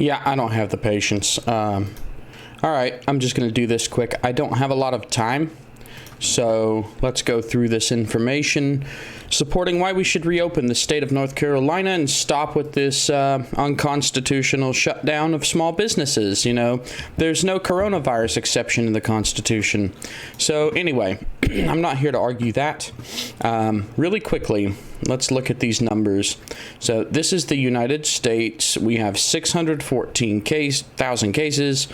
Yeah, I don't have the patience. All right, I'm just going to do this quick. I don't have a lot of time, so let's go through this information supporting why we should reopen the state of North Carolina and stop with this unconstitutional shutdown of small businesses. You know, there's no coronavirus exception in the Constitution. So anyway, I'm not here to argue that. Really quickly, let's look at these numbers. So this is the United States. We have 614,000 cases,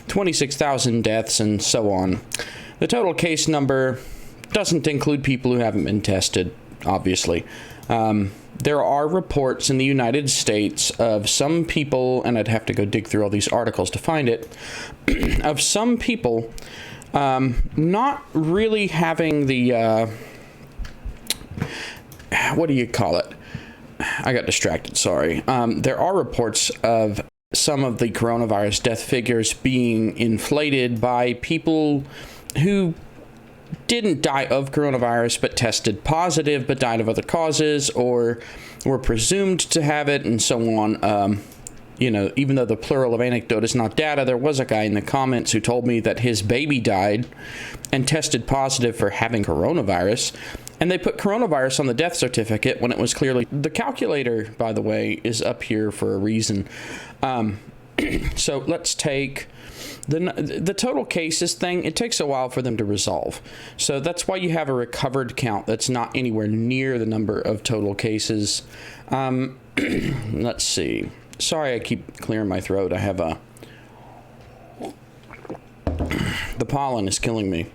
26,000 deaths, and so on. The total case number doesn't include people who haven't been tested, obviously. There are reports in the United States of some people, and I'd have to go dig through all these articles to find it, of some people not really having the, what do you call it? I got distracted, sorry. There are reports of some of the coronavirus death figures being inflated by people who didn't die of coronavirus but tested positive but died of other causes or were presumed to have it and so on. You know, even though the plural of anecdote is not data, there was a guy in the comments who told me that his baby died and tested positive for having coronavirus, and they put coronavirus on the death certificate when it was clearly... The calculator, by the way, is up here for a reason. So let's take the total cases thing. It takes a while for them to resolve. So that's why you have a recovered count that's not anywhere near the number of total cases. Let's see. Sorry, I keep clearing my throat. I have the pollen is killing me.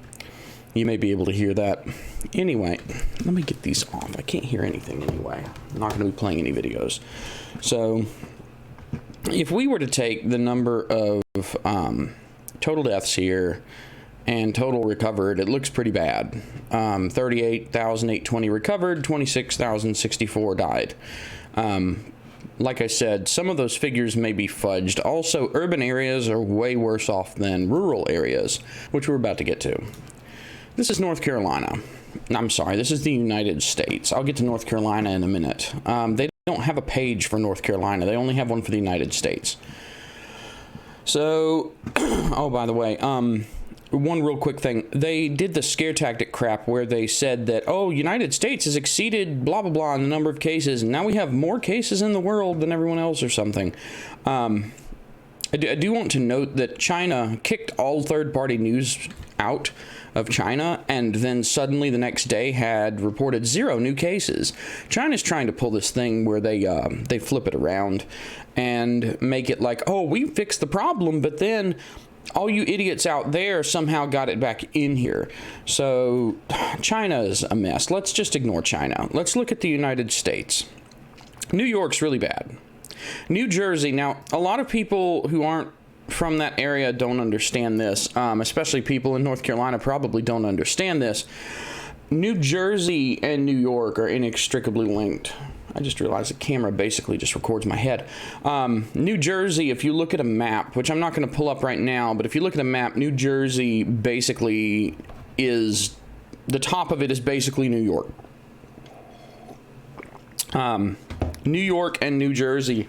You may be able to hear that. Anyway, let me get these off. I can't hear anything anyway. I'm not going to be playing any videos. So if we were to take the number of total deaths here and total recovered, it looks pretty bad. 38,820 recovered, 26,064 died. Like I said, some of those figures may be fudged. Also, urban areas are way worse off than rural areas, which we're about to get to. This is North Carolina. I'm sorry, this is the United States. I'll get to North Carolina in a minute. They don't have a page for North Carolina. They only have one for the United States. So, oh, by the way, one real quick thing. They did the scare tactic crap where they said that, oh, United States has exceeded blah, blah, blah in the number of cases, and now we have more cases in the world than everyone else or something. I do want to note that China kicked all third-party news out of China, and then suddenly the next day had reported 0 new cases. China's trying to pull this thing where they flip it around and make it like, oh, we fixed the problem, but then all you idiots out there somehow got it back in here. So China is a mess. Let's just ignore China. Let's look at the United States. New York's really bad. New Jersey, now a lot of people who aren't from that area don't understand this, especially people in North Carolina probably don't understand this. New Jersey and New York are inextricably linked. I just realized the camera basically just records my head. New Jersey, if you look at a map, which I'm not going to pull up right now, but if you look at a map, New Jersey basically is, the top of it is basically New York. New York and New Jersey.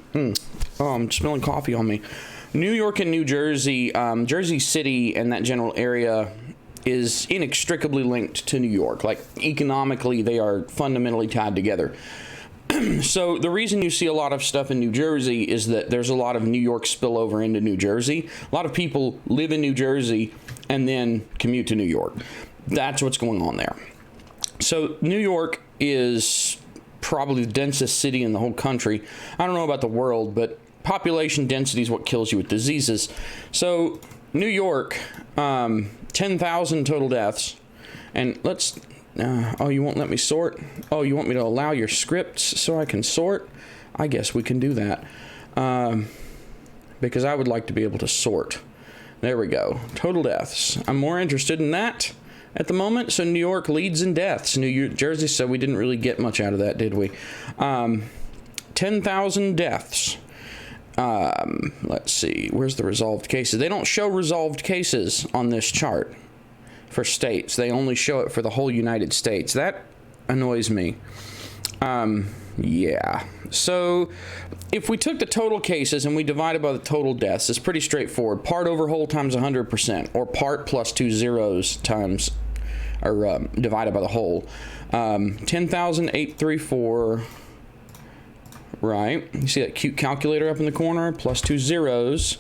Oh, I'm spilling coffee on me. New York and New Jersey, Jersey City and that general area is inextricably linked to New York. Like, economically, they are fundamentally tied together. So the reason you see a lot of stuff in New Jersey is that there's a lot of New York spillover into New Jersey. A lot of people live in New Jersey and then commute to New York. That's what's going on there. So New York is probably the densest city in the whole country. I don't know about the world, but population density is what kills you with diseases. So New York, 10,000 total deaths. And let's... oh, you won't let me sort? Oh, you want me to allow your scripts so I can sort? I guess we can do that. Because I would like to be able to sort. There we go. Total deaths. I'm more interested in that at the moment. So New York leads in deaths. New Jersey, so we didn't really get much out of that, did we? 10,000 deaths. Let's see. Where's the resolved cases? They don't show resolved cases on this chart. For states. They only show it for the whole United States. That annoys me. Yeah. So if we took the total cases and we divided by the total deaths, it's pretty straightforward. Part over whole times 100%, or part plus 2 zeros times, or divided by the whole. 10,834. Right. You see that cute calculator up in the corner? Plus 2 zeros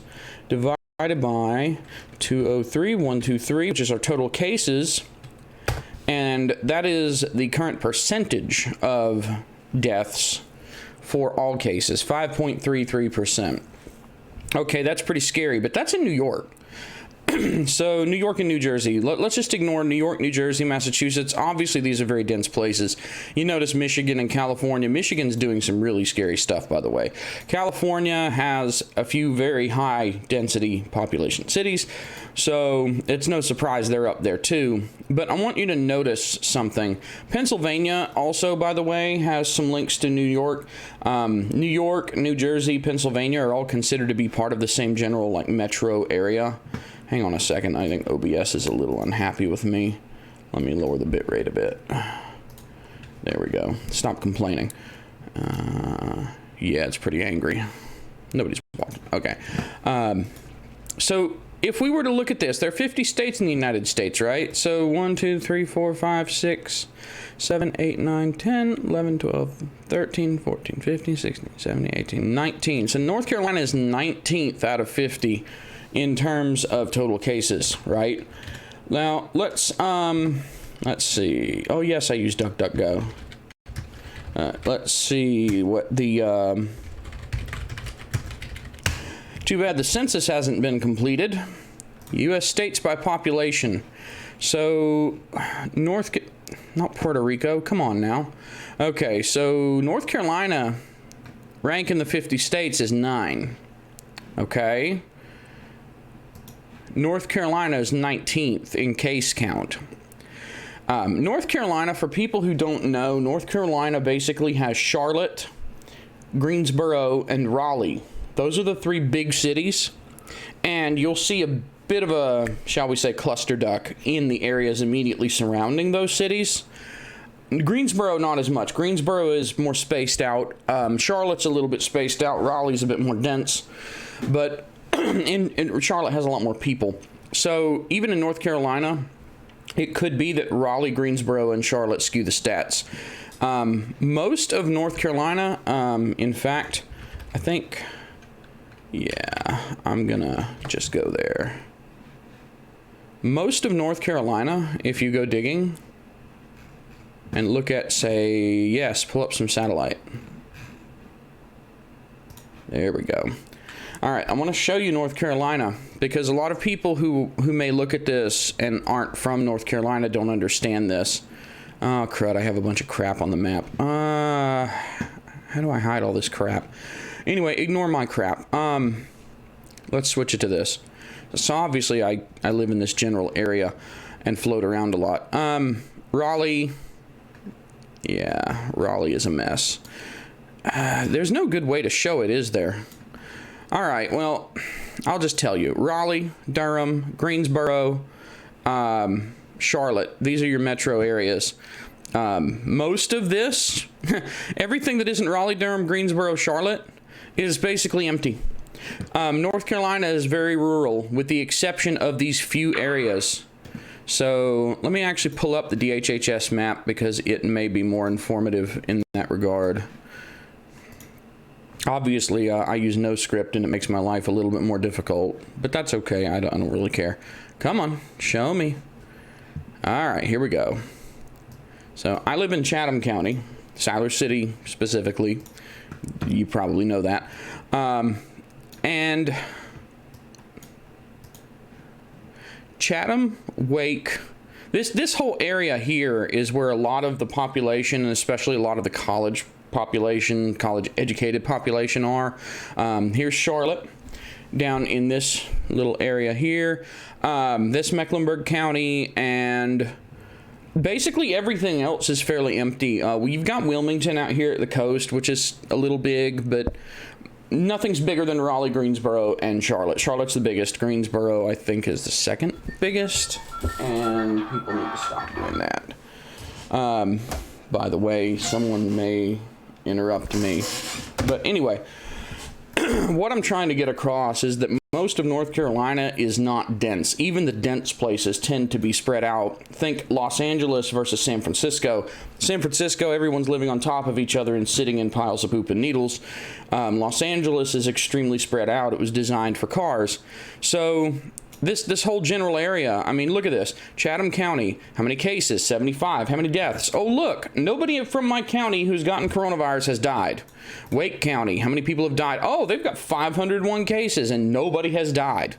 divided by 203,123, which is our total cases. And that is the current percentage of deaths for all cases, 5.33%. Okay, that's pretty scary, but that's in New York. So New York and New Jersey, let's just ignore New York, New Jersey, Massachusetts. Obviously, these are very dense places. You notice Michigan and California. Michigan's doing some really scary stuff, by the way. California has a few very high density population cities, so it's no surprise they're up there too. But I want you to notice something. Pennsylvania also, by the way, has some links to New York. New York, New Jersey, Pennsylvania are all considered to be part of the same general like metro area. Hang on a second. I think OBS is a little unhappy with me. Let me lower the bit rate a bit. There we go. Stop complaining. Yeah, it's pretty angry. Nobody's watching. Okay. So if we were to look at this, there are 50 states in the United States, right? So 1, 2, 3, 4, 5, 6, 7, 8, 9, 10, 11, 12, 13, 14, 15, 16, 17, 18, 19. So North Carolina is 19th out of 50 in terms of total cases, right? Now, let's see. Oh, yes, I use DuckDuckGo. Let's see what the... Too bad the census hasn't been completed. U.S. states by population. So, not Puerto Rico, come on now. Okay, so North Carolina, rank in the 50 states is 9. Okay. North Carolina is 19th in case count. North Carolina, for people who don't know, North Carolina basically has Charlotte, Greensboro, and Raleigh. Those are the 3 big cities, and you'll see a bit of a, shall we say, cluster duck in the areas immediately surrounding those cities. Greensboro, not as much. Greensboro is more spaced out. Charlotte's a little bit spaced out. Raleigh's a bit more dense, but in Charlotte has a lot more people. So even in North Carolina, it could be that Raleigh, Greensboro, and Charlotte skew the stats. Most of North Carolina, in fact, I think, yeah, I'm gonna just go there. Most of North Carolina, if you go digging and look at, say, yes, pull up some satellite. There we go. All right, I want to show you North Carolina because a lot of people who may look at this and aren't from North Carolina don't understand this. Oh, crud, I have a bunch of crap on the map. How do I hide all this crap? Anyway, ignore my crap. Let's switch it to this. So obviously I live in this general area and float around a lot. Raleigh, yeah, Raleigh is a mess. There's no good way to show it, is there? All right, well, I'll just tell you. Raleigh, Durham, Greensboro, Charlotte. These are your metro areas. Most of this, everything that isn't Raleigh, Durham, Greensboro, Charlotte, is basically empty. North Carolina is very rural, with the exception of these few areas. So let me actually pull up the DHHS map because it may be more informative in that regard. Obviously, I use no script and it makes my life a little bit more difficult, but that's okay. I don't really care. Come on, show me. All right, here we go. So I live in Chatham County, Siler City specifically. You probably know that. And Chatham, Wake, this whole area here is where a lot of the population, and especially a lot of the college population, college-educated population are. Here's Charlotte, down in this little area here. This Mecklenburg County, and basically everything else is fairly empty. You've got Wilmington out here at the coast, which is a little big, but nothing's bigger than Raleigh, Greensboro, and Charlotte. Charlotte's the biggest. Greensboro, I think, is the second biggest, and people need to stop doing that. By the way, someone may interrupt me. But anyway, what I'm trying to get across is that most of North Carolina is not dense. Even the dense places tend to be spread out. Think Los Angeles versus San Francisco. San Francisco, everyone's living on top of each other and sitting in piles of poop and needles. Los Angeles is extremely spread out. It was designed for cars. So this whole general area, I mean, look at this. Chatham County, how many cases? 75. How many deaths? Oh, look, nobody from my county who's gotten coronavirus has died. Wake County, how many people have died? Oh, they've got 501 cases and nobody has died.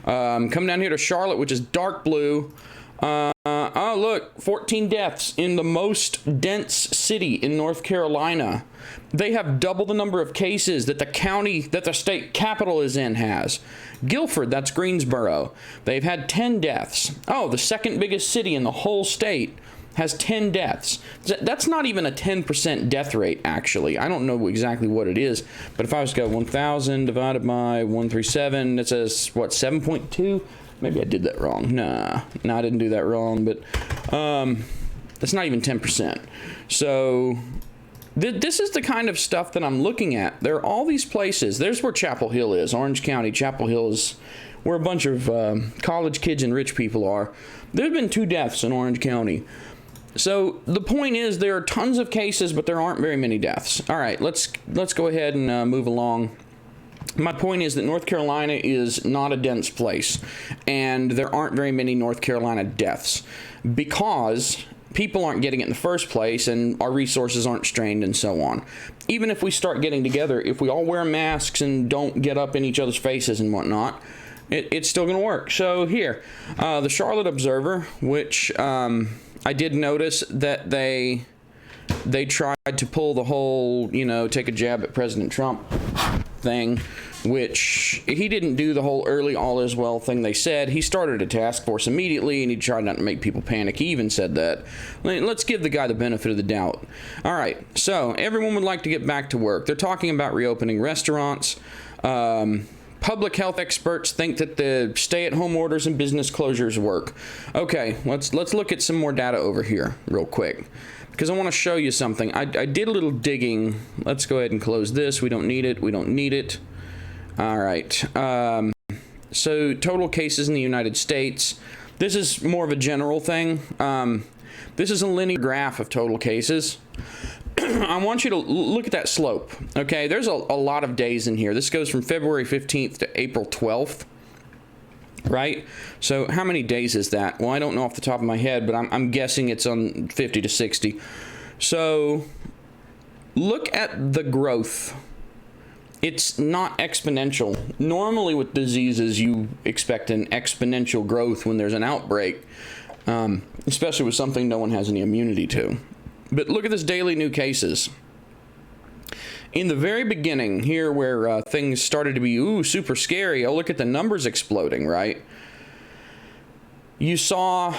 Come down here to Charlotte, which is dark blue. Oh, look, 14 deaths in the most dense city in North Carolina. They have double the number of cases that the county that the state capital is in has. Guilford, that's Greensboro. They've had 10 deaths. Oh, the second biggest city in the whole state has 10 deaths. That's not even a 10% death rate, actually. I don't know exactly what it is, but if I was to go 1,000 divided by 137, that says, what, 7.2? Maybe I did that wrong. No, I didn't do that wrong, but that's not even 10%. So this is the kind of stuff that I'm looking at. There are all these places. There's where Chapel Hill is, Orange County. Chapel Hill is where a bunch of college kids and rich people are. There's been 2 deaths in Orange County. So the point is there are tons of cases, but there aren't very many deaths. All right, let's go ahead and move along. My point is that North Carolina is not a dense place, and there aren't very many North Carolina deaths because people aren't getting it in the first place, and our resources aren't strained and so on. Even if we start getting together, if we all wear masks and don't get up in each other's faces and whatnot, it's still going to work. So here, the Charlotte Observer, which I did notice that they tried to pull the whole, take a jab at President Trump thing, which he didn't do the whole early all is well thing they said. He started a task force immediately, and he tried not to make people panic. He even said that. Let's give the guy the benefit of the doubt. All right, so everyone would like to get back to work. They're talking about reopening restaurants. Public health experts think that the stay-at-home orders and business closures work. Okay, let's look at some more data over here real quick, because I want to show you something. I did a little digging. Let's go ahead and close this. We don't need it. We don't need it. All right. So total cases in the United States. This is more of a general thing. This is a linear graph of total cases. I want you to look at that slope. Okay, there's a lot of days in here. This goes from February 15th to April 12th. Right? So how many days is that? Well, I don't know off the top of my head, but I'm guessing it's on 50 to 60. So look at the growth. It's not exponential. Normally with diseases, you expect an exponential growth when there's an outbreak, especially with something no one has any immunity to. But look at this daily new cases. In the very beginning here where things started to be, super scary, oh, look at the numbers exploding, right? You saw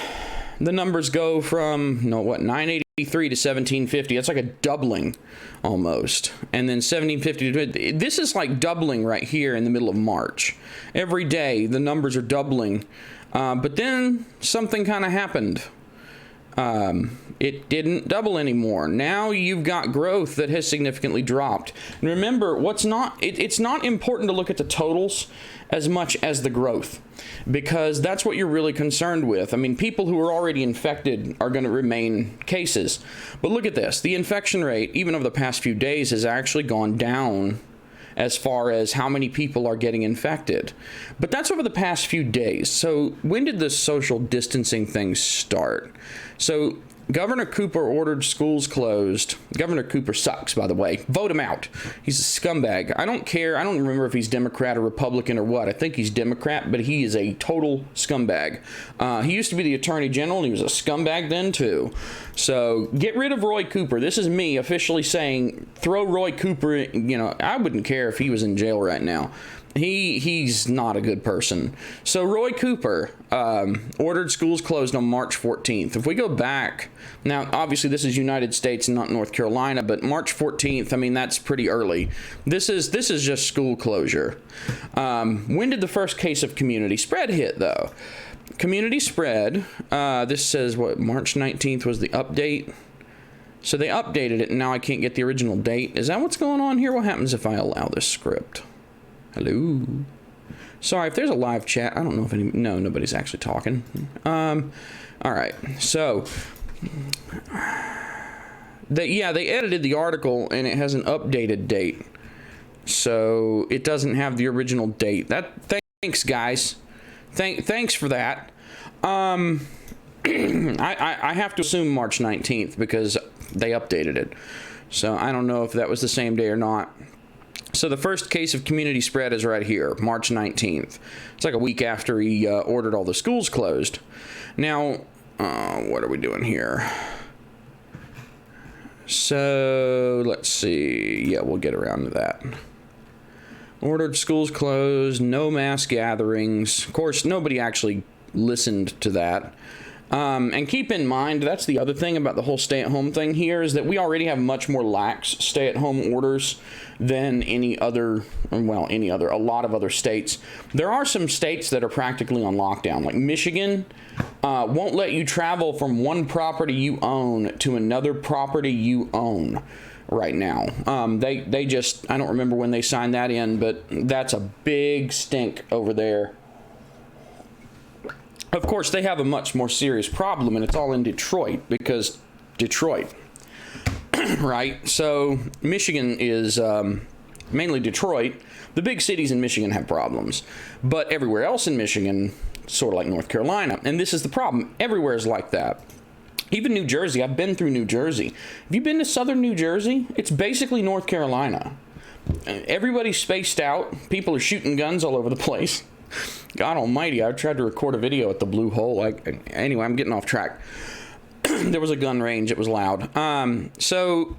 the numbers go from, 983 to 1750. That's like a doubling almost. And then 1750 to, this is like doubling right here in the middle of March. Every day the numbers are doubling. But then something kind of happened. It didn't double anymore. Now you've got growth that has significantly dropped. And remember, it's not important to look at the totals as much as the growth, because that's what you're really concerned with. I mean, people who are already infected are going to remain cases. But look at this. The infection rate, even over the past few days, has actually gone down as far as how many people are getting infected. But that's over the past few days. So when did this social distancing thing start? So Governor Cooper ordered schools closed. Governor Cooper sucks, by the way. Vote him out. He's a scumbag. I don't care. I don't remember if he's Democrat or Republican or what. I think he's Democrat, but he is a total scumbag. He used to be the Attorney General, and he was a scumbag then, too. So get rid of Roy Cooper. This is me officially saying throw Roy Cooper, I wouldn't care if he was in jail right now. He's not a good person. So Roy Cooper ordered schools closed on March 14th. If we go back, now obviously this is United States and not North Carolina, but March 14th, I mean, that's pretty early. This is just school closure. When did the first case of community spread hit, though? Community spread, this says what, March 19th was the update. So they updated it, and now I can't get the original date. Is that what's going on here? What happens if I allow this script? Hello? Sorry, if there's a live chat, I don't know if no, nobody's actually talking. All right, so... they edited the article, and it has an updated date. So it doesn't have the original date. Thanks, guys. Thanks for that. I have to assume March 19th because they updated it. So I don't know if that was the same day or not. So the first case of community spread is right here, March 19th. It's like a week after he ordered all the schools closed. Now, what are we doing here? So let's see. Yeah, we'll get around to that. Ordered schools closed, no mass gatherings. Of course, nobody actually listened to that. And keep in mind, that's the other thing about the whole stay-at-home thing here, is that we already have much more lax stay-at-home orders than a lot of other states. There are some states that are practically on lockdown, like Michigan won't let you travel from one property you own to another property you own right now. They just, I don't remember when they signed that in, but that's a big stink over there. Of course, they have a much more serious problem, and it's all in Detroit, because Detroit, right? So Michigan is mainly Detroit. The big cities in Michigan have problems, but everywhere else in Michigan, sort of like North Carolina, and this is the problem. Everywhere is like that. Even New Jersey. I've been through New Jersey. Have you been to southern New Jersey? It's basically North Carolina. Everybody's spaced out. People are shooting guns all over the place. God almighty, I tried to record a video at the Blue Hole. Anyway, I'm getting off track. There was a gun range. It was loud. So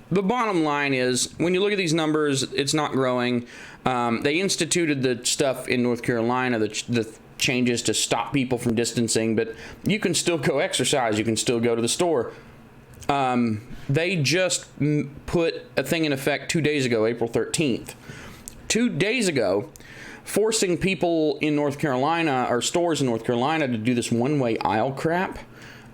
the bottom line is, when you look at these numbers, it's not growing. They instituted the stuff in North Carolina, the changes to stop people from distancing, but you can still go exercise. You can still go to the store. They just put a thing in effect 2 days ago, April 13th. 2 days ago, forcing people in North Carolina, or stores in North Carolina, to do this one-way aisle crap,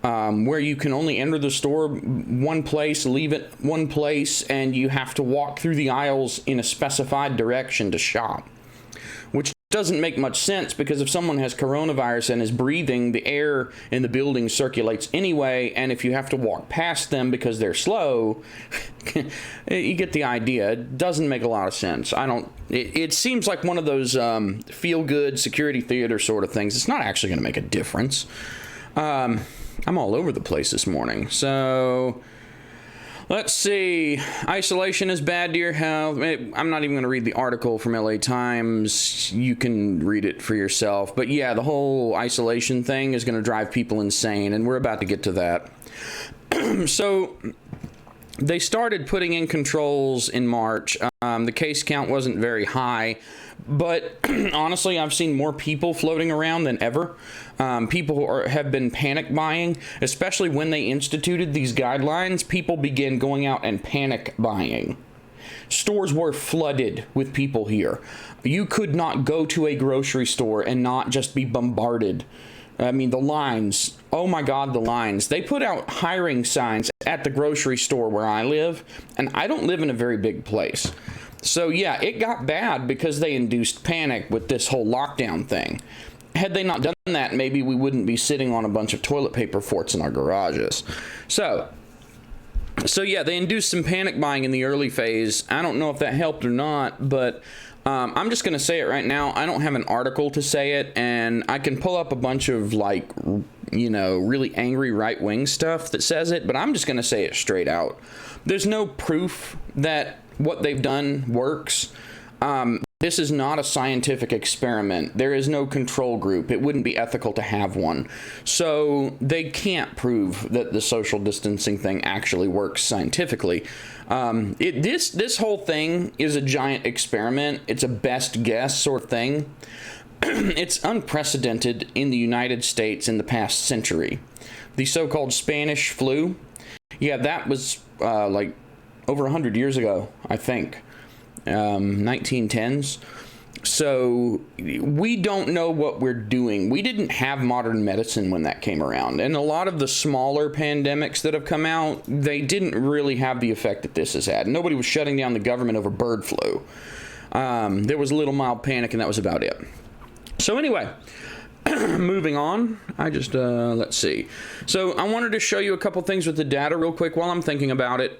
where you can only enter the store one place, leave it one place, and you have to walk through the aisles in a specified direction to shop. Which doesn't make much sense, because if someone has coronavirus and is breathing, the air in the building circulates anyway, and if you have to walk past them because they're slow, you get the idea. It doesn't make a lot of sense. It seems like one of those feel-good security theater sort of things. It's not actually going to make a difference. I'm all over the place this morning. So let's see. Isolation is bad to your health. I'm not even going to read the article from LA Times. You can read it for yourself. But yeah, the whole isolation thing is going to drive people insane, and we're about to get to that. So they started putting in controls in March. The case count wasn't very high, but honestly, I've seen more people floating around than ever. People have been panic buying, especially when they instituted these guidelines. People began going out and panic buying. Stores were flooded with people here. You could not go to a grocery store and not just be bombarded. I mean, the lines. Oh my God, the lines. They put out hiring signs at the grocery store where I live, and I don't live in a very big place. So yeah, it got bad because they induced panic with this whole lockdown thing. Had they not done that, maybe we wouldn't be sitting on a bunch of toilet paper forts in our garages. So yeah, they induced some panic buying in the early phase. I don't know if that helped or not, but I'm just going to say it right now. I don't have an article to say it, and I can pull up a bunch of, like, really angry right-wing stuff that says it, but I'm just going to say it straight out. There's no proof that what they've done works. This is not a scientific experiment. There is no control group. It wouldn't be ethical to have one. So they can't prove that the social distancing thing actually works scientifically. This whole thing is a giant experiment. It's a best guess sort of thing. It's unprecedented in the United States in the past century. The so-called Spanish flu, yeah, that was like over 100 years ago, I think. 1910s. So we don't know what we're doing. We didn't have modern medicine when that came around. And a lot of the smaller pandemics that have come out, they didn't really have the effect that this has had. Nobody was shutting down the government over bird flu. There was a little mild panic, and that was about it. So anyway, moving on, let's see. So I wanted to show you a couple things with the data real quick while I'm thinking about it.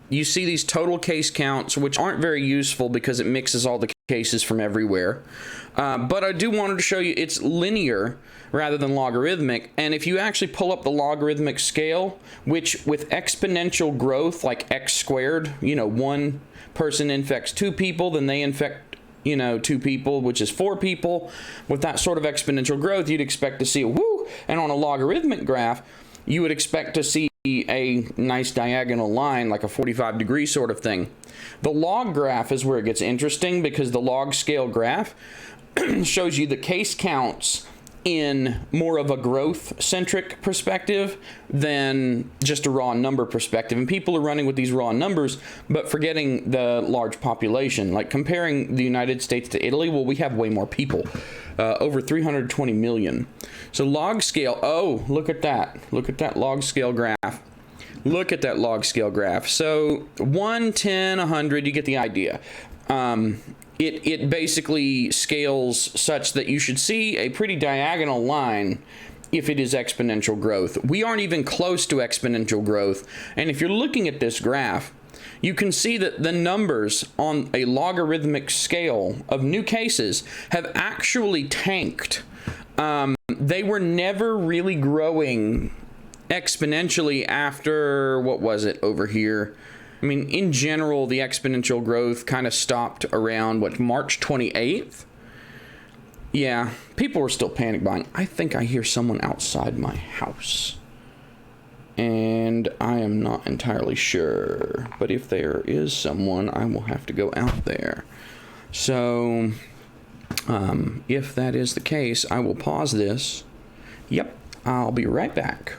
You see these total case counts, which aren't very useful because it mixes all the cases from everywhere. But I do wanted to show you it's linear rather than logarithmic. And if you actually pull up the logarithmic scale, which with exponential growth, like x squared, one person infects 2 people, then they infect 2 people, which is 4 people. With that sort of exponential growth, you'd expect to see a woo. And on a logarithmic graph, you would expect to see a nice diagonal line, like a 45-degree sort of thing. The log graph is where it gets interesting, because the log scale graph shows you the case counts in more of a growth-centric perspective than just a raw number perspective. And people are running with these raw numbers, but forgetting the large population. Like comparing the United States to Italy, well, we have way more people, over 320 million. So log scale, oh, look at that. Look at that log scale graph. Look at that log scale graph. So 1, 10, 100, you get the idea. It basically scales such that you should see a pretty diagonal line if it is exponential growth. We aren't even close to exponential growth. And if you're looking at this graph, you can see that the numbers on a logarithmic scale of new cases have actually tanked. They were never really growing exponentially after, what was it over here? I mean, in general, the exponential growth kind of stopped around, March 28th? Yeah, people were still panic buying. I think I hear someone outside my house. And I am not entirely sure. But if there is someone, I will have to go out there. So, if that is the case, I will pause this. Yep, I'll be right back.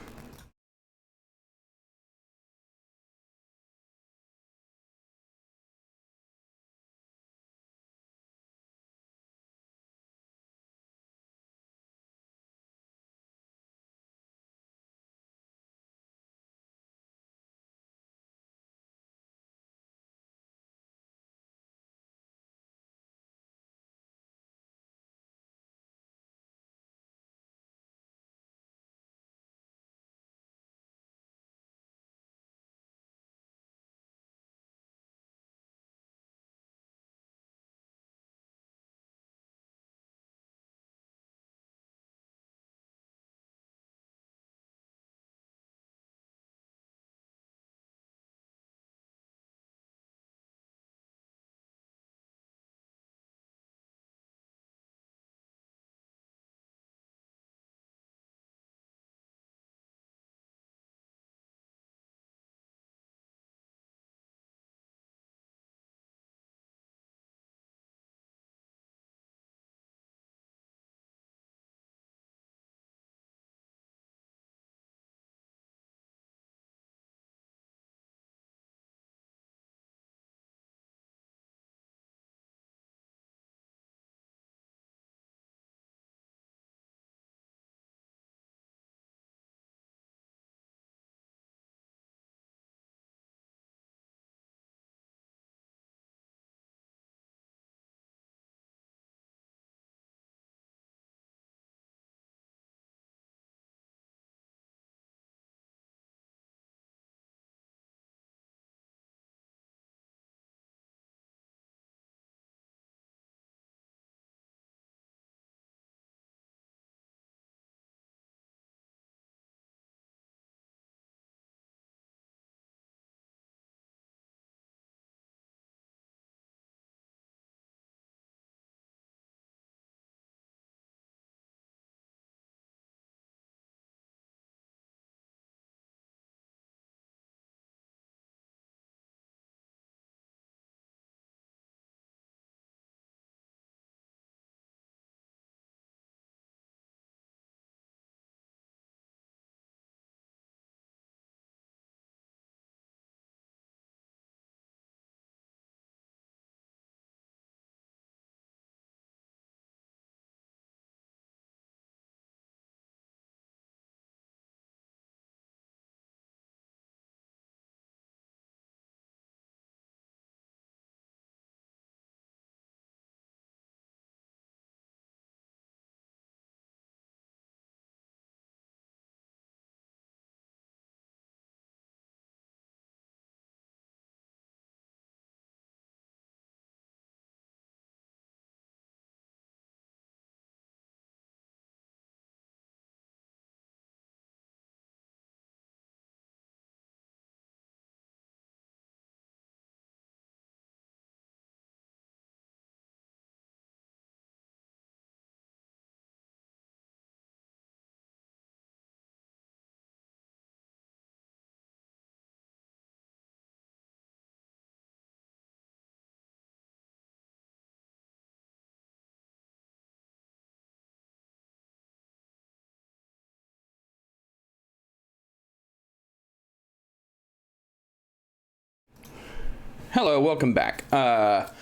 Hello, welcome back. That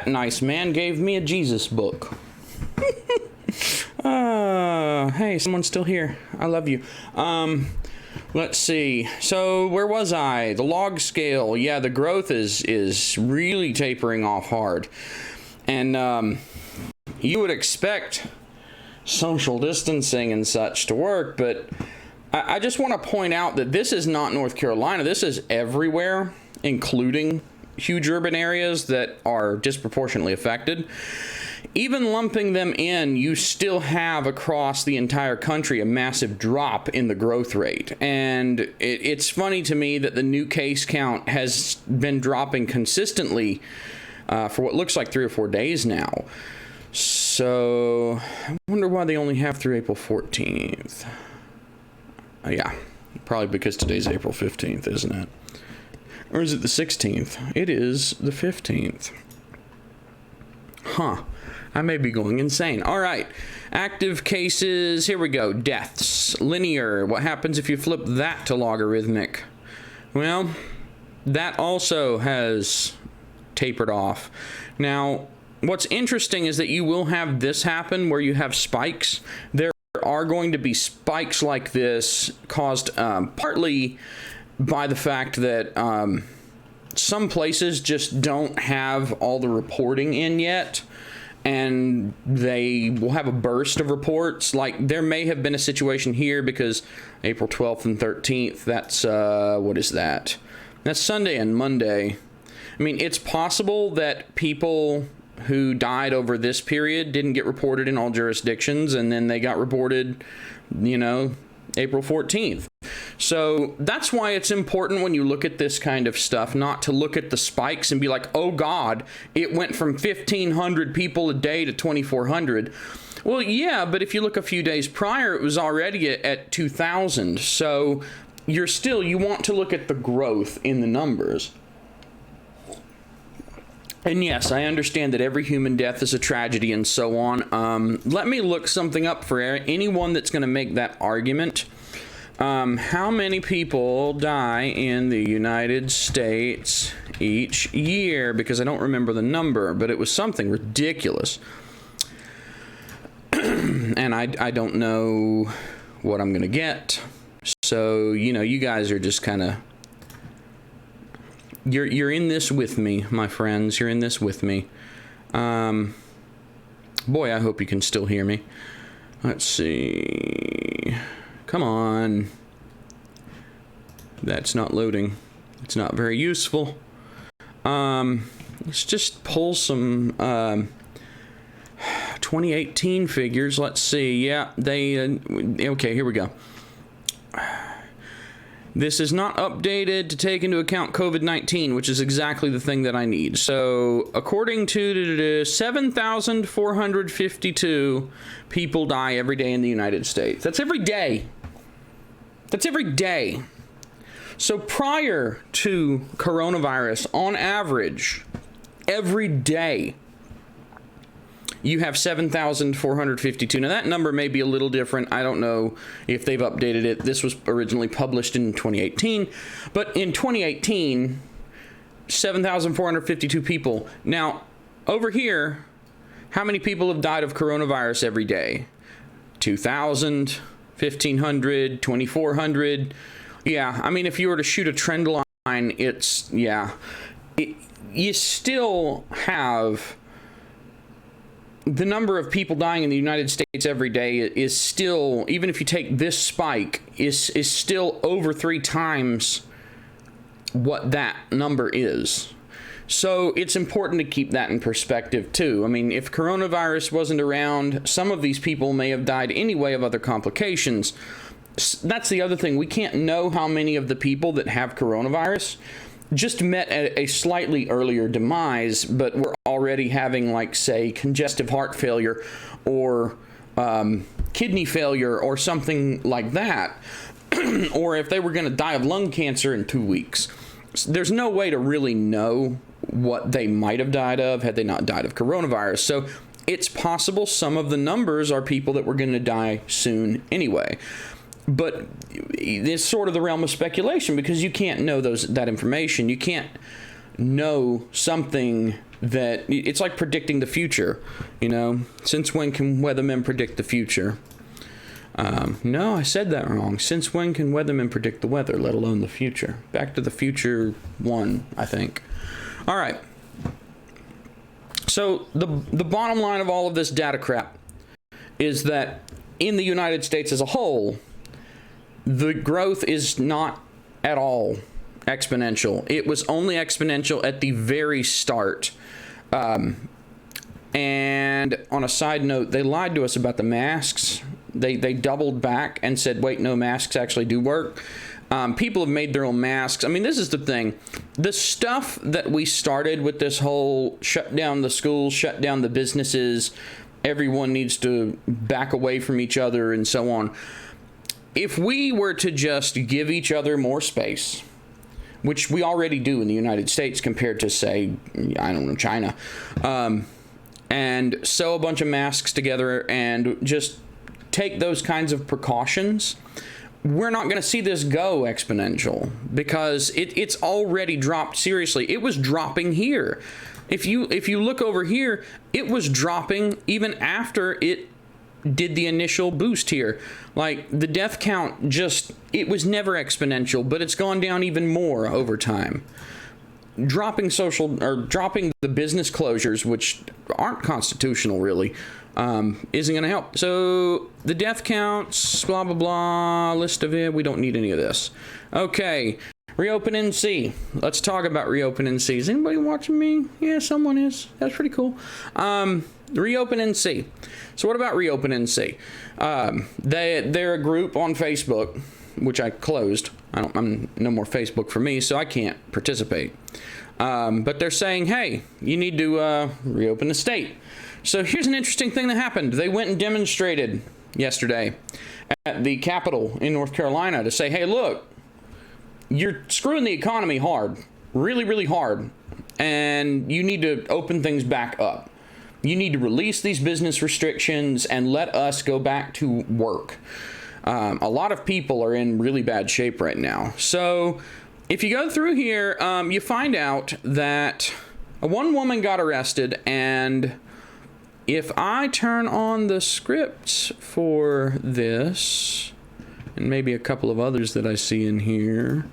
nice man gave me a Jesus book. Hey, someone's still here. I love you. Let's see. So where was I? The log scale. Yeah, the growth is really tapering off hard. And you would expect social distancing and such to work, but I just want to point out that this is not North Carolina. This is everywhere, including huge urban areas that are disproportionately affected. Even lumping them in, you still have across the entire country a massive drop in the growth rate. And it's funny to me that the new case count has been dropping consistently for what looks like 3 or 4 days now. So I wonder why they only have through April 14th. Yeah, probably because today's April 15th, isn't it? Or is it the 16th? It is the 15th. Huh. I may be going insane. All right. Active cases. Here we go. Deaths. Linear. What happens if you flip that to logarithmic? Well, that also has tapered off. Now, what's interesting is that you will have this happen where you have spikes. There are going to be spikes like this caused partly by the fact that some places just don't have all the reporting in yet, and they will have a burst of reports. Like, there may have been a situation here because April 12th and 13th, that's, what is that? That's Sunday and Monday. I mean, it's possible that people who died over this period didn't get reported in all jurisdictions, and then they got reported, you know, April 14th. So that's why it's important when you look at this kind of stuff not to look at the spikes and be like, oh God, it went from 1,500 people a day to 2,400. Well, yeah, but if you look a few days prior, it was already at 2,000. So you want to look at the growth in the numbers. And yes, I understand that every human death is a tragedy and so on. Let me look something up for anyone that's going to make that argument. How many people die in the United States each year? Because I don't remember the number, but it was something ridiculous. And I don't know what I'm going to get. So, you know, you guys are just kind of... You're in this with me, my friends. You're in this with me. Boy, I hope you can still hear me. Let's see. Come on. That's not loading. It's not very useful. Let's just pull some 2018 figures. Let's see. Yeah, okay, here we go. This is not updated to take into account COVID-19, which is exactly the thing that I need. So, according to 7,452 people die every day in the United States. That's every day. That's every day. So, prior to coronavirus, on average, every day, you have 7,452. Now, that number may be a little different. I don't know if they've updated it. This was originally published in 2018. But in 2018, 7,452 people. Now, over here, how many people have died of coronavirus every day? 2,000, 1,500, 2,400. Yeah, I mean, if you were to shoot a trend line, it's, yeah. You still have... The number of people dying in the United States every day is still, even if you take this spike, is still over 3 times what that number is. So it's important to keep that in perspective too. I mean, if coronavirus wasn't around, some of these people may have died anyway of other complications. That's the other thing. We can't know how many of the people that have coronavirus just met at a slightly earlier demise, but we're already having, like, say, congestive heart failure or kidney failure or something like that, or if they were going to die of lung cancer in 2 weeks. There's no way to really know what they might have died of had they not died of coronavirus. So it's possible some of the numbers are people that were going to die soon anyway. But it's sort of the realm of speculation because you can't know that information. You can't know something that it's like predicting the future. Since when can weathermen predict the future? No, I said that wrong. Since when can weathermen predict the weather, let alone the future? Back to the Future 1, I think. All right. So the bottom line of all of this data crap is that in the United States as a whole, the growth is not at all exponential. It was only exponential at the very start. And on a side note, they lied to us about the masks. They doubled back and said, wait, no, masks actually do work. People have made their own masks. I mean, this is the thing. The stuff that we started with this whole shut down the schools, shut down the businesses, everyone needs to back away from each other and so on. If we were to just give each other more space, which we already do in the United States compared to, say, I don't know, China, and sew a bunch of masks together and just take those kinds of precautions, we're not going to see this go exponential because it's already dropped. Seriously, it was dropping here. If you look over here, it was dropping even after it did the initial boost here. Like, the death count it was never exponential, but it's gone down even more over time. Dropping the business closures, which aren't constitutional really, isn't going to help. So the death counts, blah, blah, blah, list of it. We don't need any of this. Okay. Reopen NC. Let's talk about Reopen NC. Is anybody watching me? Yeah, someone is. That's pretty cool. Reopen NC. So what about Reopen NC? They're a group on Facebook, which I closed. I'm no more Facebook for me, so I can't participate. But they're saying, hey, you need to reopen the state. So here's an interesting thing that happened. They went and demonstrated yesterday at the Capitol in North Carolina to say, hey, look, you're screwing the economy hard, really, really hard, and you need to open things back up. You need to release these business restrictions and let us go back to work. A lot of people are in really bad shape right now. So if you go through here, you find out that one woman got arrested, and if I turn on the scripts for this, and maybe a couple of others that I see in here,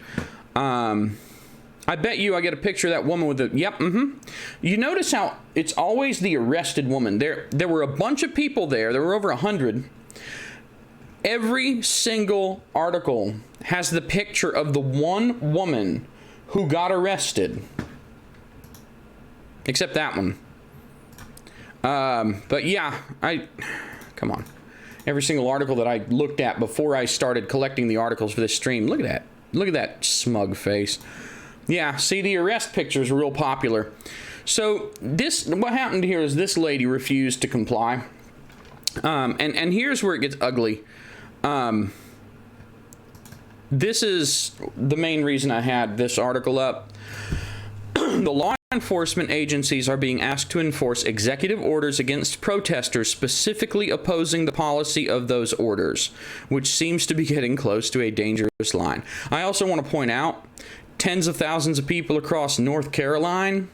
I bet you I get a picture of that woman with the, You notice how it's always the arrested woman. There were a bunch of people there. There were over 100. Every single article has the picture of the one woman who got arrested. Except that one. But yeah, come on. Every single article that I looked at before I started collecting the articles for this stream, look at that. Look at that smug face. Yeah, see, the arrest picture is real popular. So what happened here is this lady refused to comply. And here's where it gets ugly. This is the main reason I had this article up. The law enforcement agencies are being asked to enforce executive orders against protesters, specifically opposing the policy of those orders, which seems to be getting close to a dangerous line. I also want to point out, tens of thousands of people across North Carolina.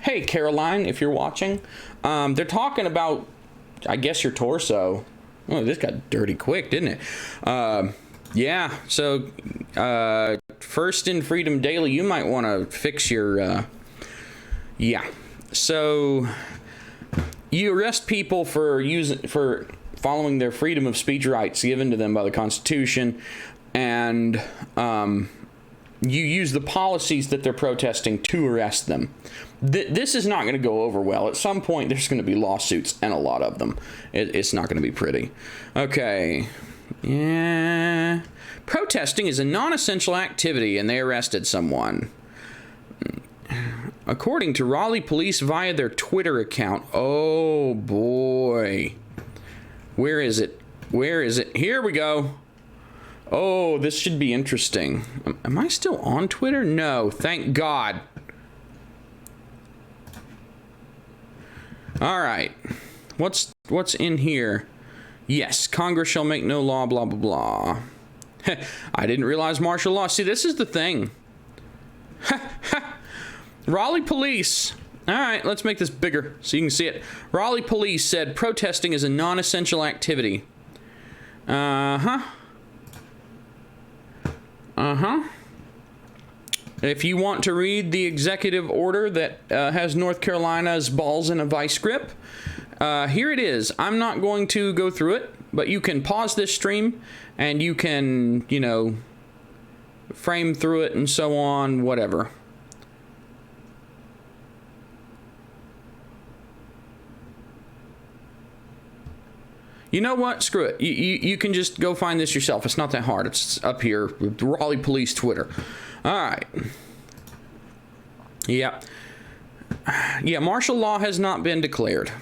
Hey, Caroline, if you're watching. They're talking about, I guess, your torso. Oh, this got dirty quick, didn't it? Yeah, so First in Freedom Daily, you might want to fix your, yeah. So you arrest people for following their freedom of speech rights given to them by the Constitution, and you use the policies that they're protesting to arrest them. This is not going to go over well. At some point, there's going to be lawsuits, and a lot of them. It's not going to be pretty. Okay. Yeah. Protesting is a non-essential activity, and they arrested someone. According to Raleigh police via their Twitter account. Oh, boy. Where is it? Where is it? Here we go. Oh, this should be interesting. Am I still on Twitter? No, thank God. All right. What's in here? Yes, Congress shall make no law, blah, blah, blah. I didn't realize martial law. See, this is the thing. Raleigh police. All right, let's make this bigger so you can see it. Raleigh police said protesting is a non-essential activity. If you want to read the executive order that has North Carolina's balls in a vice grip, here it is. I'm not going to go through it, but you can pause this stream and you can, you know, frame through it and so on, whatever. You know what? Screw it. You can just go find this yourself. It's not that hard. It's up here with Raleigh Police Twitter. All right. Yeah. Yeah, martial law has not been declared.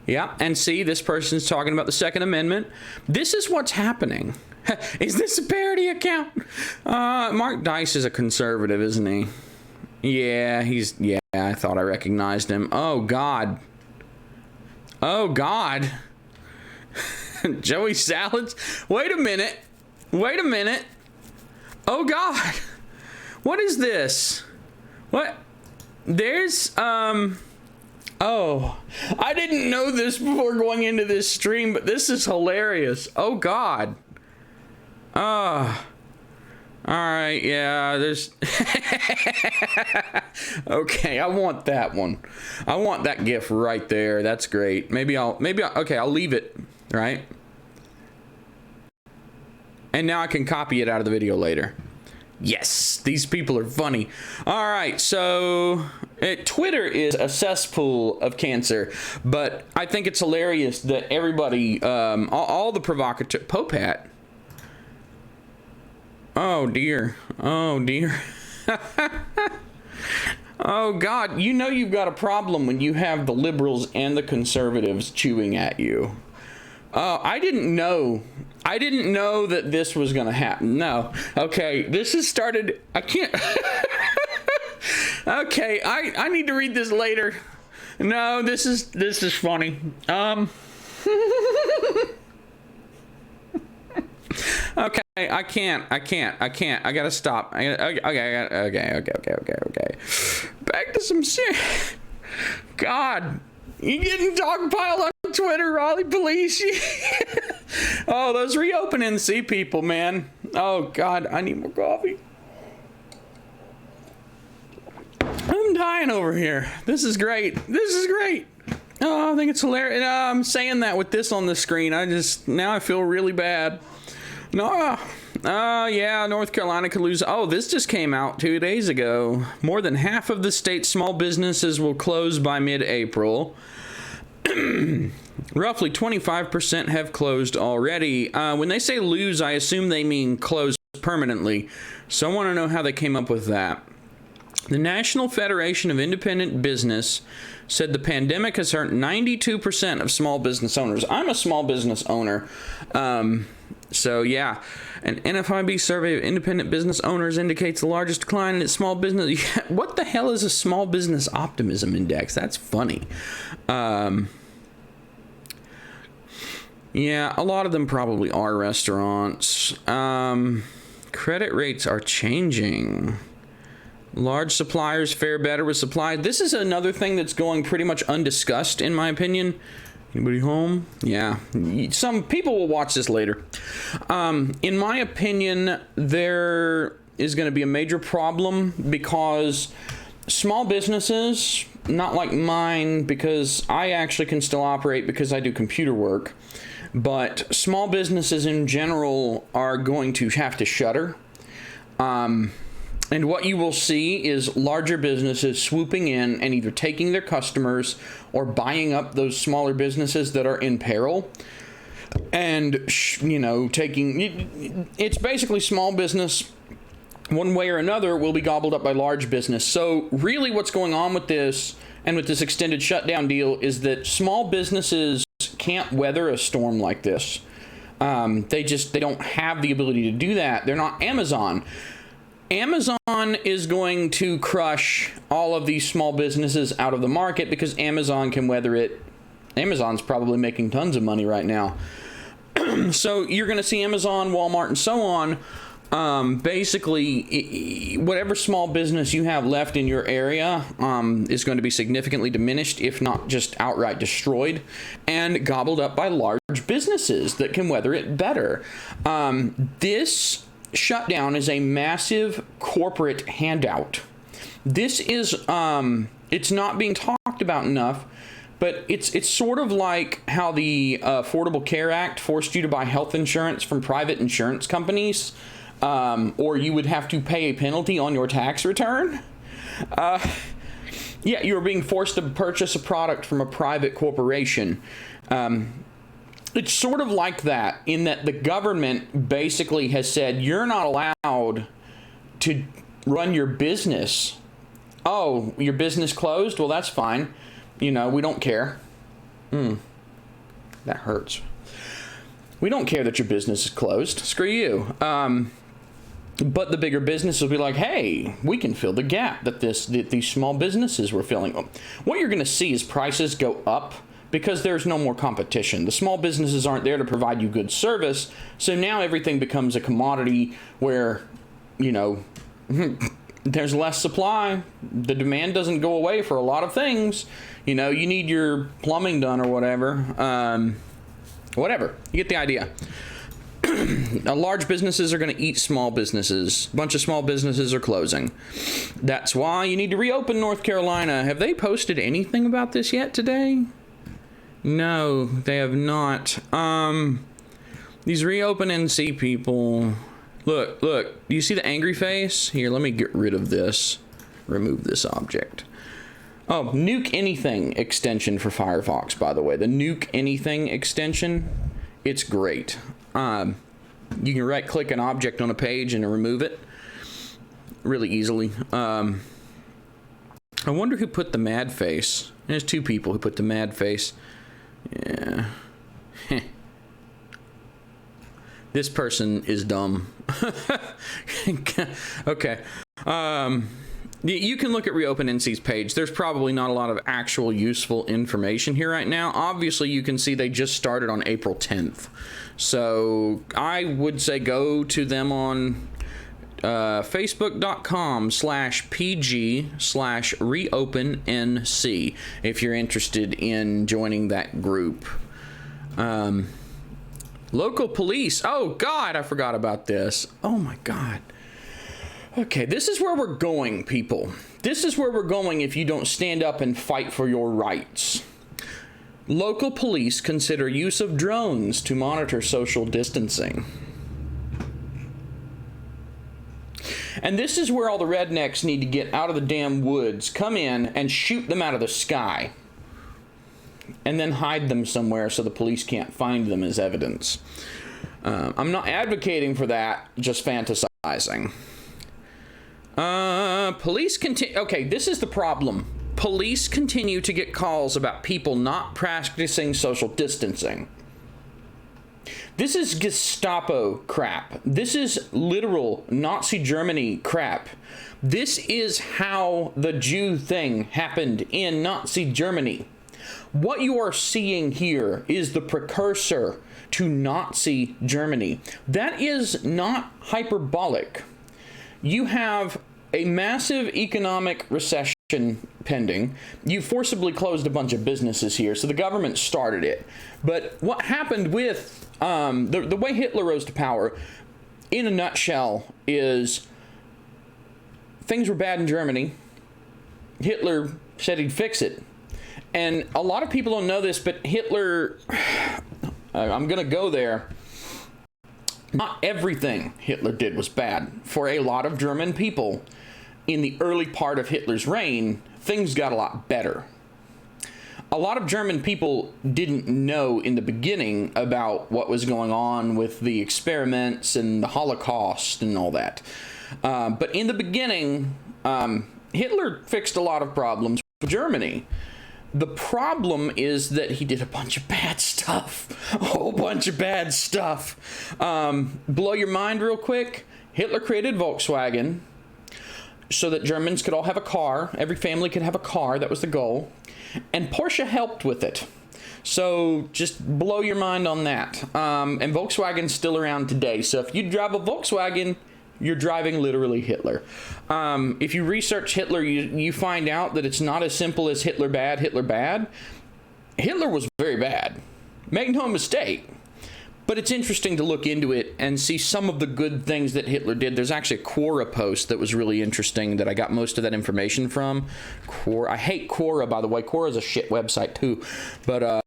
Yeah, and see, this person's talking about the Second Amendment. This is what's happening. Is this a parody account? Mark Dice is a conservative, isn't he? Yeah, yeah, I thought I recognized him. Oh, God. Oh, God. Joey Salads? Wait a minute. Wait a minute. Oh, God. What is this? What? There's, oh, I didn't know this before going into this stream, but this is hilarious. Oh, God. All right, yeah, there's... Okay, I want that one. I want that GIF right there. That's great. Okay, I'll leave it, right? And now I can copy it out of the video later. Yes, these people are funny. All right, so Twitter is a cesspool of cancer, but I think it's hilarious that everybody, all the provocateur, Popat. Oh dear. Oh dear. Oh God, you know you've got a problem when you have the liberals and the conservatives chewing at you. I didn't know that this was going to happen. No. Okay, this has started. I can't. Okay, I need to read this later. No, this is funny. Okay, I can't. I gotta stop. Okay. Back to some shit. God, you getting dogpiled on Twitter, Raleigh Police? Oh, those reopen NC people, man. Oh God, I need more coffee. I'm dying over here. This is great. Oh, I think it's hilarious. I'm saying that with this on the screen. Now I feel really bad. No. Yeah, North Carolina could lose. Oh, this just came out 2 days ago. More than half of the state's small businesses will close by mid-April. Roughly 25% have closed already. When they say lose, I assume they mean close permanently. So I want to know how they came up with that. The National Federation of Independent Business said the pandemic has hurt 92% of small business owners. I'm a small business owner. So yeah, an NFIB survey of independent business owners indicates the largest decline in its small business. What the hell is a small business optimism index? That's funny. Yeah, a lot of them probably are restaurants. Credit rates are changing. Large suppliers fare better with supply. This is another thing that's going pretty much undiscussed, in my opinion. Anybody home? Yeah. Some people will watch this later. In my opinion, there is going to be a major problem because small businesses, not like mine, because I actually can still operate because I do computer work, but small businesses in general are going to have to shutter. And what you will see is larger businesses swooping in and either taking their customers or buying up those smaller businesses that are in peril. And, you know, it's basically small business, one way or another, will be gobbled up by large business. So really what's going on with this and with this extended shutdown deal is that small businesses can't weather a storm like this. They don't have the ability to do that. They're not Amazon. Amazon is going to crush all of these small businesses out of the market because Amazon can weather it. Amazon's probably making tons of money right now. So you're going to see Amazon, Walmart, and so on. Basically, whatever small business you have left in your area is going to be significantly diminished, if not just outright destroyed, and gobbled up by large businesses that can weather it better. This shutdown is a massive corporate handout. This is, it's not being talked about enough, but it's sort of like how the Affordable Care Act forced you to buy health insurance from private insurance companies, or you would have to pay a penalty on your tax return. Yeah, you were being forced to purchase a product from a private corporation. It's sort of like that, in that the government basically has said, you're not allowed to run your business. Oh, your business closed? Well, that's fine. We don't care. That hurts. We don't care that your business is closed. Screw you. But the bigger businesses will be like, hey, we can fill the gap that these small businesses were filling. What you're going to see is prices go up because there's no more competition. The small businesses aren't there to provide you good service. So now everything becomes a commodity where, there's less supply. The demand doesn't go away for a lot of things. You need your plumbing done or whatever. Whatever. You get the idea. Large businesses are going to eat small businesses. A bunch of small businesses are closing. That's why you need to reopen North Carolina. Have they posted anything about this yet today? No, they have not. These reopen NC people. Look, do you see the angry face? Here, let me get rid of this. Remove this object. Oh, Nuke Anything extension for Firefox, by the way. The Nuke Anything extension, it's great. You can right-click an object on a page and remove it really easily. I wonder who put the mad face. There's two people who put the mad face. Yeah. This person is dumb. Okay. You can look at Reopen NC's page. There's probably not a lot of actual useful information here right now. Obviously, you can see they just started on April 10th. So I would say go to them on facebook.com/pg/reopennc if you're interested in joining that group. Local police. Oh, God, I forgot about this. Oh, my God. Okay, this is where we're going, people. This is where we're going if you don't stand up and fight for your rights. Local police consider use of drones to monitor social distancing. And this is where all the rednecks need to get out of the damn woods, come in, and shoot them out of the sky. And then hide them somewhere so the police can't find them as evidence. I'm not advocating for that, just fantasizing. Police continue. Okay, this is the problem. Police continue to get calls about people not practicing social distancing. This is Gestapo crap. This is literal Nazi Germany crap. This is how the Jew thing happened in Nazi Germany. What you are seeing here is the precursor to Nazi Germany. That is not hyperbolic. You have a massive economic recession pending. You forcibly closed a bunch of businesses here, so the government started it. But what happened with the way Hitler rose to power, in a nutshell, is things were bad in Germany. Hitler said he'd fix it. And a lot of people don't know this, but Hitler, I'm going to go there. Not everything Hitler did was bad. For a lot of German people, in the early part of Hitler's reign, things got a lot better. A lot of German people didn't know in the beginning about what was going on with the experiments and the Holocaust and all that. But in the beginning, Hitler fixed a lot of problems with Germany. The problem is that he did a bunch of bad stuff. A whole bunch of bad stuff. Blow your mind real quick. Hitler created Volkswagen so that Germans could all have a car. Every family could have a car. That was the goal. And Porsche helped with it. So just blow your mind on that. And Volkswagen's still around today. So if you drive a Volkswagen, you're driving literally Hitler. If you research Hitler, you find out that it's not as simple as Hitler bad, Hitler bad. Hitler was very bad. Make no mistake. But it's interesting to look into it and see some of the good things that Hitler did. There's actually a Quora post that was really interesting that I got most of that information from. Quora. I hate Quora, by the way. Quora's a shit website, too. But,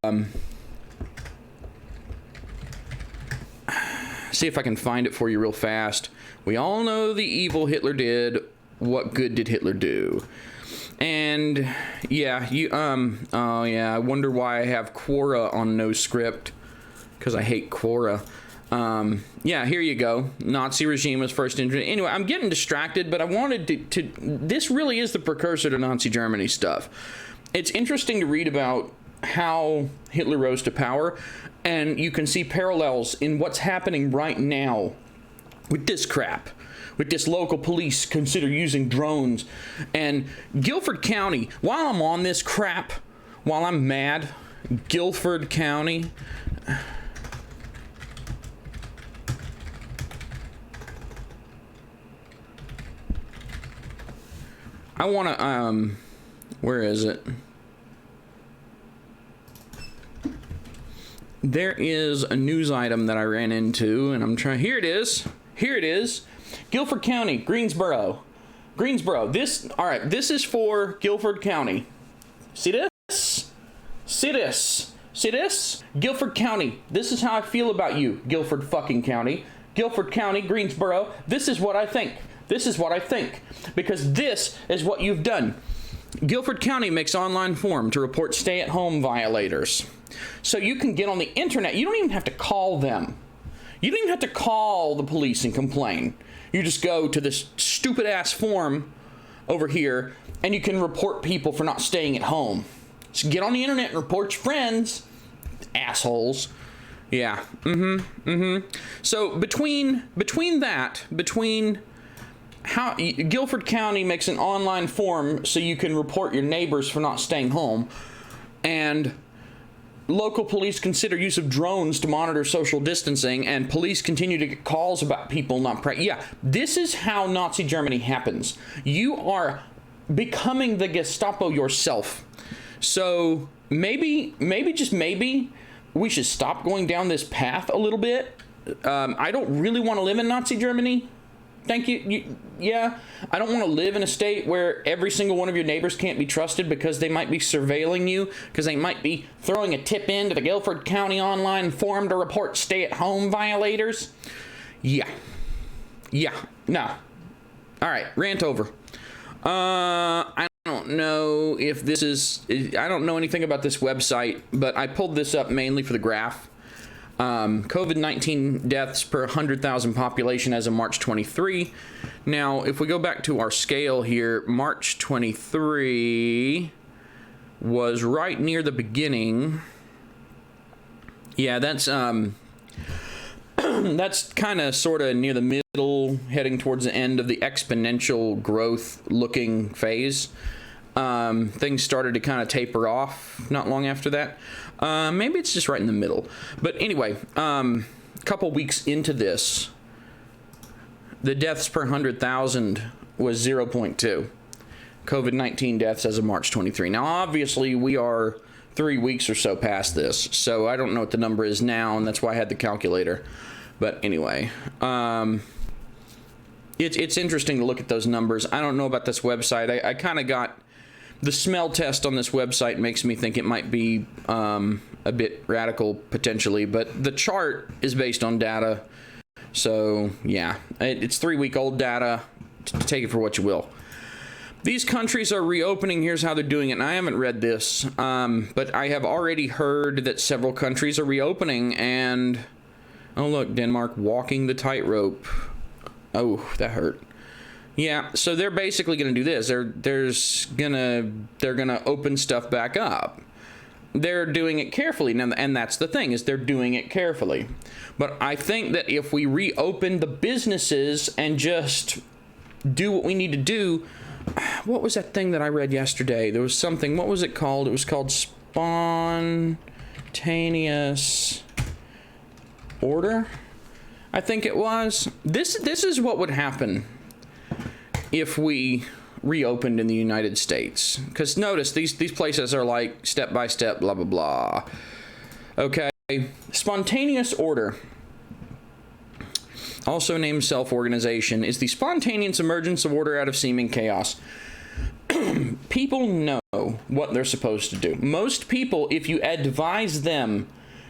see if I can find it for you real fast. We all know the evil Hitler did. What good did Hitler do? And, yeah, oh, yeah, I wonder why I have Quora on no script. Because I hate Quora. Yeah, here you go. Nazi regime was first introduced. Anyway, I'm getting distracted, but I wanted to this really is the precursor to Nazi Germany stuff. It's interesting to read about how Hitler rose to power, and you can see parallels in what's happening right now with this crap. With this local police consider using drones. And Guilford County, while I'm on this crap, while I'm mad, Guilford County... I want to, where is it? There is a news item that I ran into, and I'm trying, here it is. Here it is. Guilford County, Greensboro. This, all right, this is for Guilford County. See this? See this? See this? Guilford County, this is how I feel about you, Guilford fucking County. Guilford County, Greensboro, this is what I think. This is what I think, because this is what you've done. Guilford County makes online form to report stay-at-home violators. So you can get on the internet. You don't even have to call them. You don't even have to call the police and complain. You just go to this stupid-ass form over here, and you can report people for not staying at home. So get on the internet and report your friends. Assholes. Yeah. So between how Guilford County makes an online form so you can report your neighbors for not staying home, and local police consider use of drones to monitor social distancing, and police continue to get calls about people not yeah, this is how Nazi Germany happens. You are becoming the Gestapo yourself. So maybe just maybe we should stop going down this path a little bit. I don't really want to live in Nazi Germany. Thank you. Yeah, I don't want to live in a state where every single one of your neighbors can't be trusted because they might be surveilling you, because they might be throwing a tip into the Guilford County online forum to report stay-at-home violators. Yeah, no. All right, rant over. I don't know if this is... I don't know anything about this website, but I pulled this up mainly for the graph. COVID-19 deaths per 100,000 population as of March 23. Now, if we go back to our scale here, March 23 was right near the beginning. Yeah, that's that's kind of sort of near the middle, heading towards the end of the exponential growth looking phase. Things started to kind of taper off not long after that. Maybe it's just right in the middle. But anyway, a couple weeks into this, the deaths per 100,000 was 0.2. COVID-19 deaths as of March 23. Now, obviously, we are 3 weeks or so past this, so I don't know what the number is now, and that's why I had the calculator. But anyway, it's interesting to look at those numbers. I don't know about this website. I kind of got... The smell test on this website makes me think it might be a bit radical, potentially, but the chart is based on data. So, yeah, it's 3-week-old data. Take it for what you will. These countries are reopening. Here's how they're doing it. And I haven't read this, but I have already heard that several countries are reopening. And, oh, look, Denmark walking the tightrope. Oh, that hurt. Yeah, so they're basically going to do this. They're gonna open stuff back up. They're doing it carefully, now, and that's the thing, is they're doing it carefully. But I think that if we reopen the businesses and just do what we need to do, what was that thing that I read yesterday? There was something. What was it called? It was called spontaneous spontaneous order, I think it was. This is what would happen if we reopened in the United States. Because notice, these places are like step by step, blah, blah, blah. Okay, spontaneous order, also named self-organization, is the spontaneous emergence of order out of seeming chaos. People know what they're supposed to do. Most people, if you advise them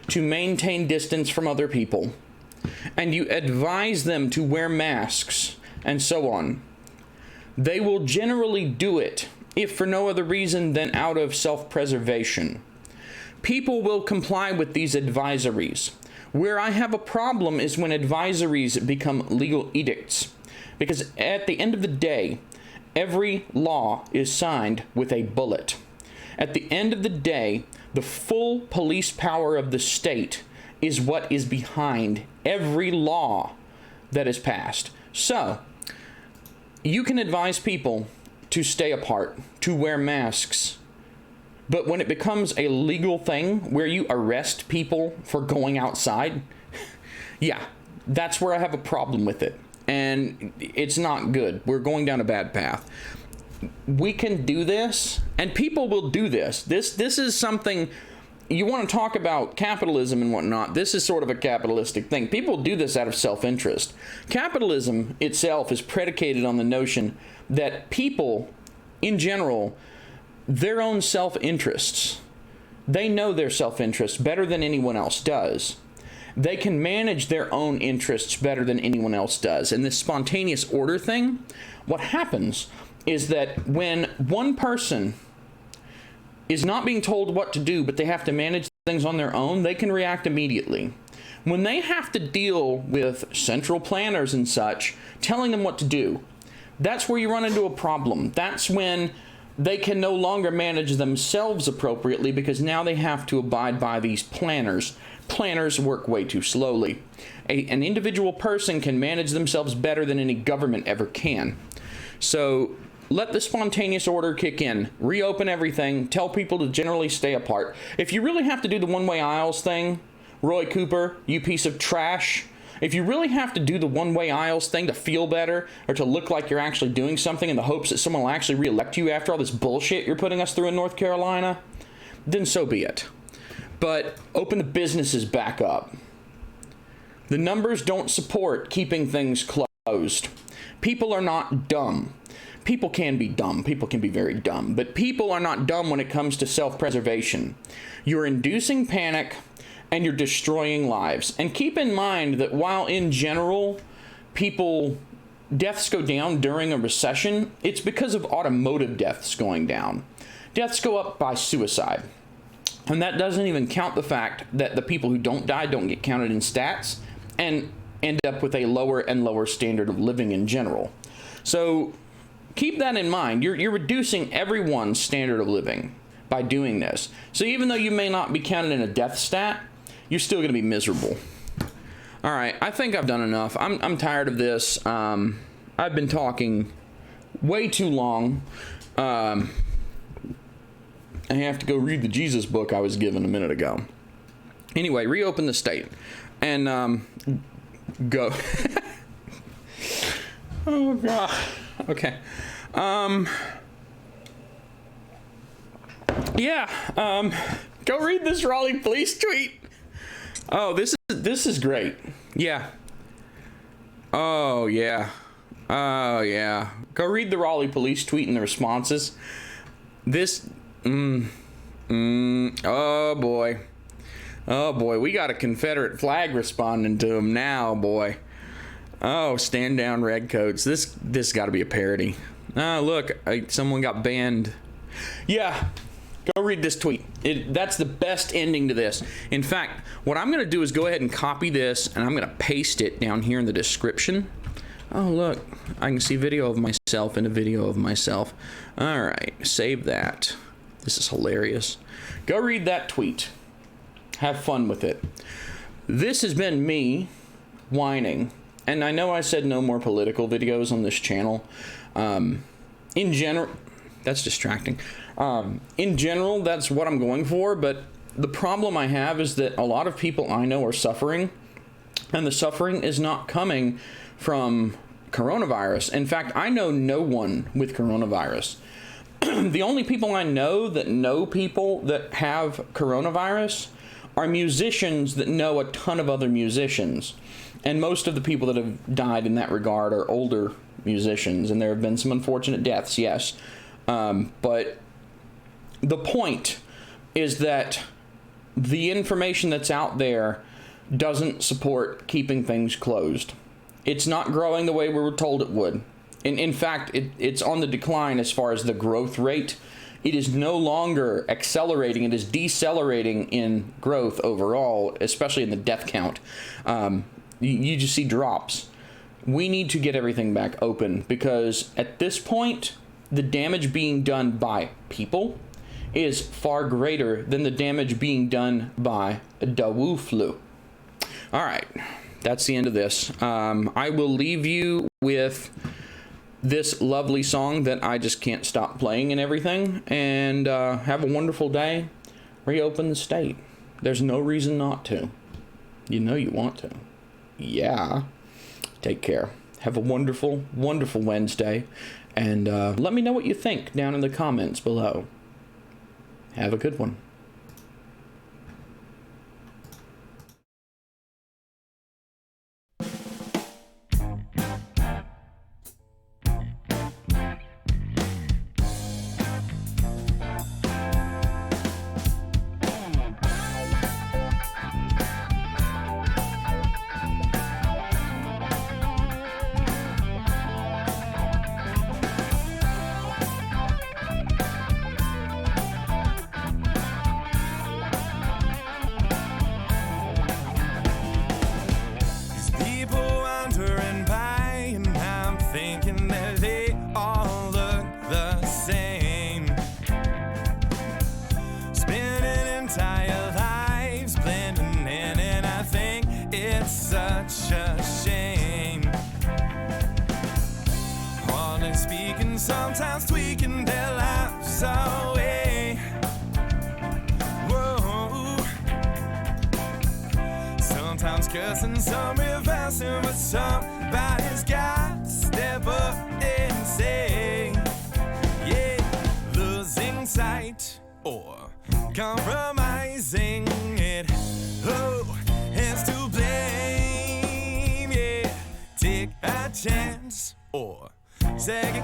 to maintain distance from other people, and you advise them to wear masks, and so on, they will generally do it, if for no other reason than out of self-preservation. People will comply with these advisories. Where I have a problem is when advisories become legal edicts. Because at the end of the day, every law is signed with a bullet. At the end of the day, the full police power of the state is what is behind every law that is passed. So, you can advise people to stay apart, to wear masks, but when it becomes a legal thing where you arrest people for going outside, yeah, that's where I have a problem with it. And it's not good. We're going down a bad path. We can do this, and people will do this. This is something, you want to talk about capitalism and whatnot, this is sort of a capitalistic thing. People do this out of self-interest. Capitalism itself is predicated on the notion that people, in general, their own self-interests, they know their self-interests better than anyone else does. They can manage their own interests better than anyone else does. And this spontaneous order thing, what happens is that when one person is not being told what to do, but they have to manage things on their own, they can react immediately. When they have to deal with central planners and such, telling them what to do, that's where you run into a problem. That's when they can no longer manage themselves appropriately because now they have to abide by these planners. Planners work way too slowly. An individual person can manage themselves better than any government ever can. So let the spontaneous order kick in. Reopen everything. Tell people to generally stay apart. If you really have to do the one-way aisles thing, Roy Cooper, you piece of trash, if you really have to do the one-way aisles thing to feel better or to look like you're actually doing something in the hopes that someone will actually re-elect you after all this bullshit you're putting us through in North Carolina, then so be it. But open the businesses back up. The numbers don't support keeping things closed. People are not dumb. People can be dumb. People can be very dumb. But people are not dumb when it comes to self-preservation. You're inducing panic and you're destroying lives. And keep in mind that while in general deaths go down during a recession, it's because of automotive deaths going down. Deaths go up by suicide. And that doesn't even count the fact that the people who don't die don't get counted in stats and end up with a lower and lower standard of living in general. So keep that in mind. You're reducing everyone's standard of living by doing this. So even though you may not be counted in a death stat, you're still going to be miserable. All right, I think I've done enough. I'm tired of this. I've been talking way too long. I have to go read the Jesus book I was given a minute ago. Anyway, reopen the state and go. Oh God. Okay. Go read this Raleigh police tweet. Oh, this is great. Yeah. Oh yeah. Oh yeah. Go read the Raleigh police tweet and the responses. Oh boy. Oh boy, we got a Confederate flag responding to him now, boy. Oh, stand down redcoats. This got to be a parody. Oh, look, someone got banned. Yeah, go read this tweet. That's the best ending to this. In fact, what I'm going to do is go ahead and copy this, and I'm going to paste it down here in the description. Oh, look, I can see video of myself and a video of myself. All right, save that. This is hilarious. Go read that tweet. Have fun with it. This has been me whining. And I know I said no more political videos on this channel. In general, that's distracting. In general, that's what I'm going for. But The problem I have is that a lot of people I know are suffering, and the suffering is not coming from coronavirus. In fact, I know no one with coronavirus. The only people I know people that have coronavirus are musicians that know a ton of other musicians. And most of the people that have died in that regard are older musicians, and there have been some unfortunate deaths, yes. But the point is that the information that's out there doesn't support keeping things closed. It's not growing the way we were told it would. In fact, it's on the decline as far as the growth rate. It is no longer accelerating. It is decelerating in growth overall, especially in the death count. You just see drops. We need to get everything back open, because at this point, the damage being done by people is far greater than the damage being done by the Wu flu. All right, that's the end of this. I will leave you with this lovely song that I just can't stop playing and everything. And have a wonderful day. Reopen the state. There's no reason not to. You know you want to. Yeah. Take care. Have a wonderful, wonderful Wednesday. And let me know what you think down in the comments below. Have a good one. Sometimes tweaking their lives away. Whoa. Sometimes cursing, some reversing, but somebody's got to step up and say, yeah, losing sight or compromising it. Oh, is to blame. Yeah, take a chance or second